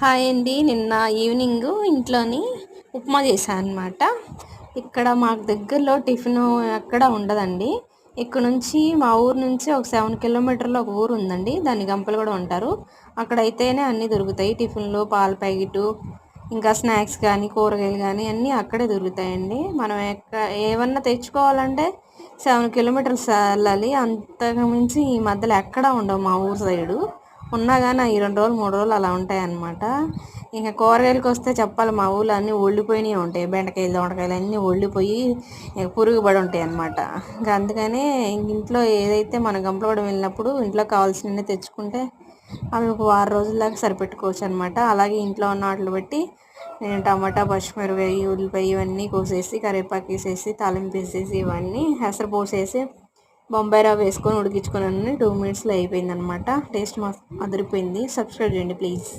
Hi అండి. నిన్న evening ఇంట్లోని ఉప్మా చేశాను అనమాట. ఇక్కడ మాకు దగ్గరలో టిఫిన్ ఎక్కడ ఉండదండి. ఇక్కడ నుంచి మా ఊరు నుంచి ఒక 7 కిలోమీటర్లో ఒక ఊరు ఉందండి. దాన్ని గంపలు కూడా ఉంటారు. అక్కడైతేనే అన్నీ దొరుకుతాయి. టిఫిన్లు, పాల ప్యాకెటు, ఇంకా స్నాక్స్ కానీ, కూరగాయలు కానీ అన్నీ అక్కడే దొరుకుతాయండి. మనం ఏమన్నా తెచ్చుకోవాలంటే 7 కిలోమీటర్స్ వెళ్ళాలి. అంతకు మించి ఈ మధ్యలో ఎక్కడా ఉండవు మా ఊరు సైడు. ఉన్నా కానీ అవి 2 రోజులు 3 రోజులు అలా ఉంటాయన్నమాట. ఇంకా కూరగాయలకు వస్తే చెప్పాలి, మా ఊళ్ళో అన్నీ ఒళ్ళిపోయినవి ఉంటాయి. బెండకాయలు, దొండకాయలు అన్నీ ఒళ్ళిపోయి పురుగు పడి ఉంటాయి అన్నమాట. ఇంకా అందుకనే ఇంట్లో ఏదైతే మనం గంపలగూడెం వెళ్ళినప్పుడు ఇంట్లో కావాల్సినవి తెచ్చుకుంటే అవి ఒక వారం రోజుల దాకా సరిపెట్టుకోవచ్చు అనమాట. అలాగే ఇంట్లో ఉన్న వాటిని బట్టి నేను టమాటా, పచ్చిమిరపకాయ, ఉల్లిపాయ ఇవన్నీ కోసేసి, కరివేపాకు వేసేసి, తాలింపు వేసేసి, ఇవన్నీ హెసరు పోసేసి బొంబాయి రవ్వ వేసుకొని ఉడికించుకున్నాను. 2 మినిట్స్లో అయిపోయింది అనమాట. టేస్ట్ అదిరిపోయింది. సబ్స్క్రైబ్ చేయండి ప్లీజ్.